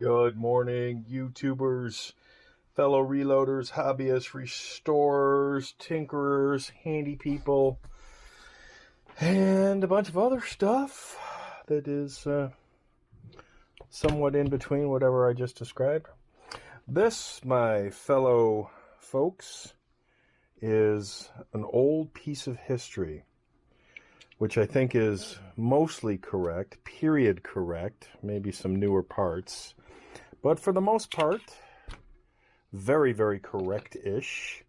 Good morning, YouTubers, fellow reloaders, hobbyists, restorers, tinkerers, handy people, and a bunch of other stuff that is somewhat in between whatever I just described. This, my fellow folks, is an old piece of history, which I think is mostly correct, period correct, maybe some newer parts. But for the most part, very, very correct-ish.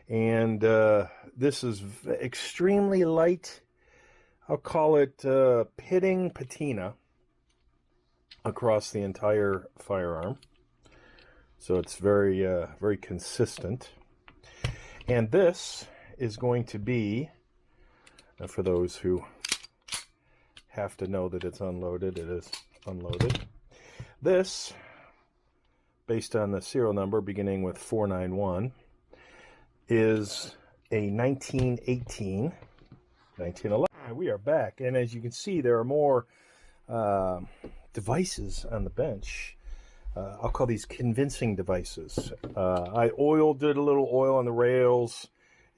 And this is extremely light. I'll call it pitting patina across the entire firearm. So it's very, very consistent. And this is going to be, for those who have to know that it's unloaded, it is unloaded. This, based on the serial number beginning with 491, is a 1911. We are back, and as you can see, there are more devices on the bench. I'll call these convincing devices. I did a little oil on the rails,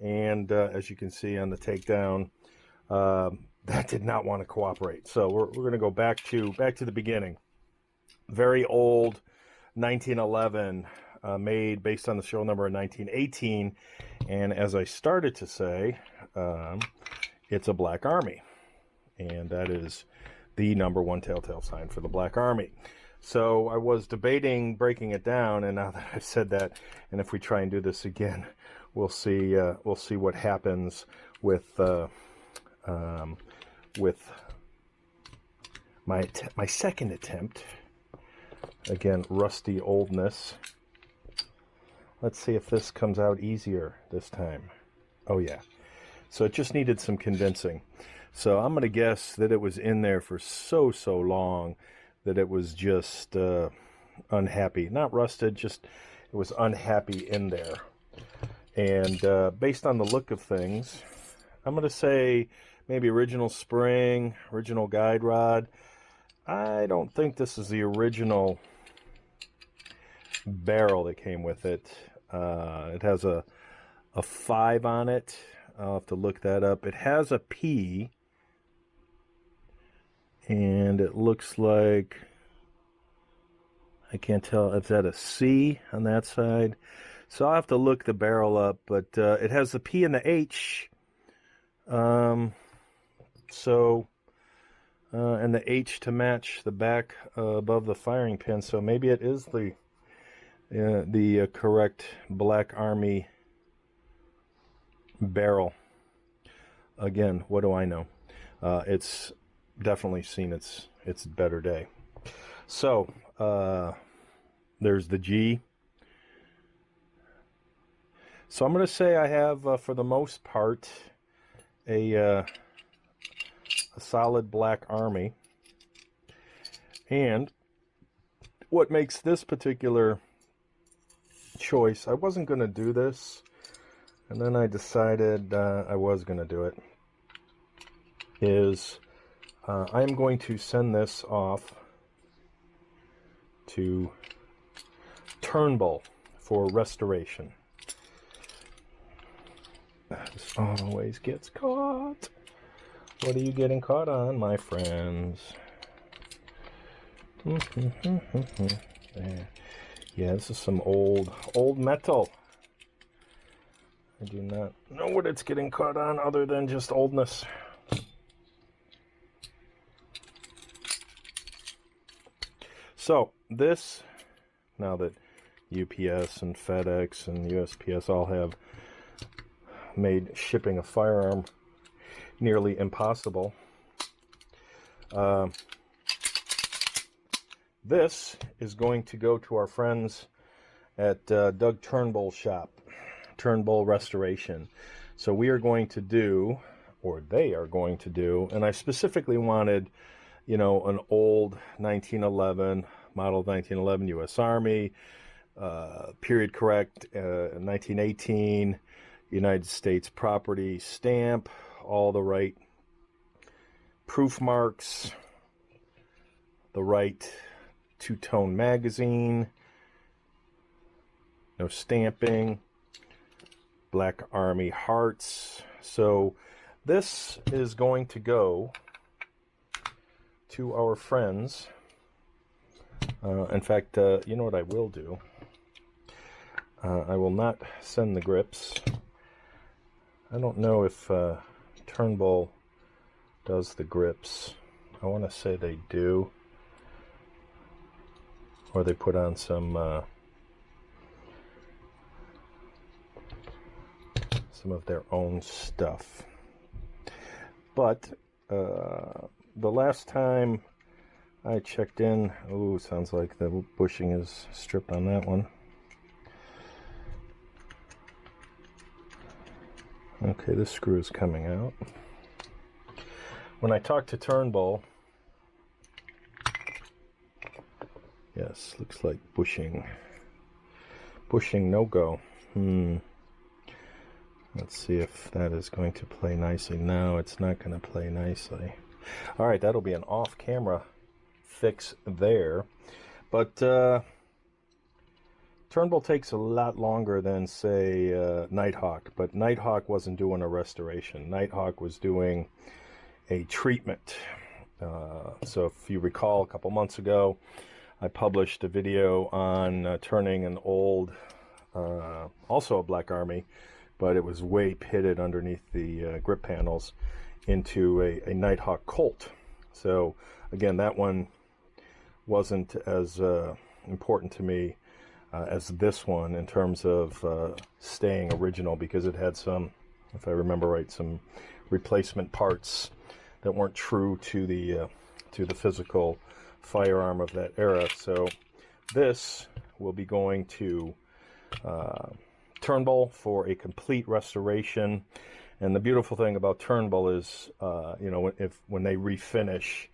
and as you can see on the takedown, that did not want to cooperate. So we're going to go back to the beginning. Very old 1911, made based on the serial number of 1918, and as I started to say, it's a Black Army, and that is the number one telltale sign for the Black Army. So I was debating breaking it down, and now that I've said that, and if we try and do this again, we'll see what happens with my second attempt. Again, rusty oldness. Let's see if this comes out easier this time. Oh yeah. So it just needed some convincing. So I'm going to guess that it was in there for so long that it was just unhappy. Not rusted, just it was unhappy in there. And based on the look of things, I'm going to say maybe original spring, original guide rod. I don't think this is the original barrel that came with it. It has a 5 on it. I'll have to look that up. It has a P, and it looks like, I can't tell if that a C on that side. So I'll have to look the barrel up, but it has the P and the H. And the H to match the back above the firing pin. So maybe it is the correct Black Army barrel. Again, what do I know? It's definitely seen its better day. So there's the G. So I'm going to say I have, for the most part, a solid Black Army. And what makes this particular choice, I wasn't going to do this, and then I decided I was going to do it, is I'm going to send this off to Turnbull for restoration. This always gets caught. What are you getting caught on, my friends? Yeah, this is some old metal. I do not know what it's getting caught on other than just oldness. So this, now that UPS and FedEx and USPS all have made shipping a firearm nearly impossible, this is going to go to our friends at Doug Turnbull's shop, Turnbull Restoration. So we are going to do, or they are going to do, and I specifically wanted, you know, an old 1911, model 1911 U.S. Army, period correct, 1918, United States property stamp, all the right proof marks, the right two-tone magazine, no stamping, Black Army hearts. So this is going to go to our friends. In fact, you know what I will do? I will not send the grips. I don't know if Turnbull does the grips. I want to say they do. Or they put on some of their own stuff. But the last time I checked in, ooh, sounds like the bushing is stripped on that one. Okay, this screw is coming out. When I talked to Turnbull, yes, looks like bushing no go. Let's see if that is going to play nicely. No, it's not going to play nicely. All right, that'll be an off-camera fix there. But Turnbull takes a lot longer than, say, Nighthawk. But Nighthawk wasn't doing a restoration. Nighthawk was doing a treatment. So if you recall, a couple months ago, I published a video on turning an old, also a Black Army, but it was way pitted underneath the grip panels, into a Nighthawk Colt. So again, that one wasn't as important to me as this one in terms of staying original, because it had some, if I remember right, some replacement parts that weren't true to the physical firearm of that era. So this will be going to Turnbull for a complete restoration. And the beautiful thing about Turnbull is, you know, when they refinish,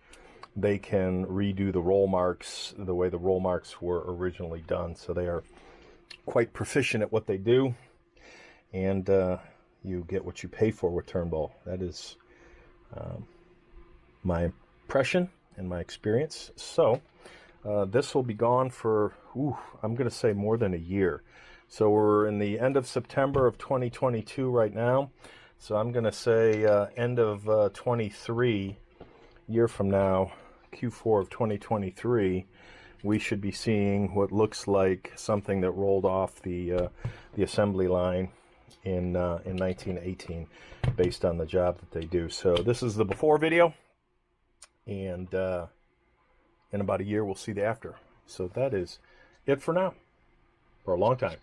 they can redo the roll marks the way the roll marks were originally done. So they are quite proficient at what they do, and you get what you pay for with Turnbull. That is my impression and my experience. So this will be gone for, I'm going to say more than a year. So we're in the end of September of 2022 right now. So I'm going to say end of 23, year from now, Q4 of 2023, we should be seeing what looks like something that rolled off the assembly line in 1918, based on the job that they do. So this is the before video, and in about a year we'll see the after. So that is it for now, for a long time.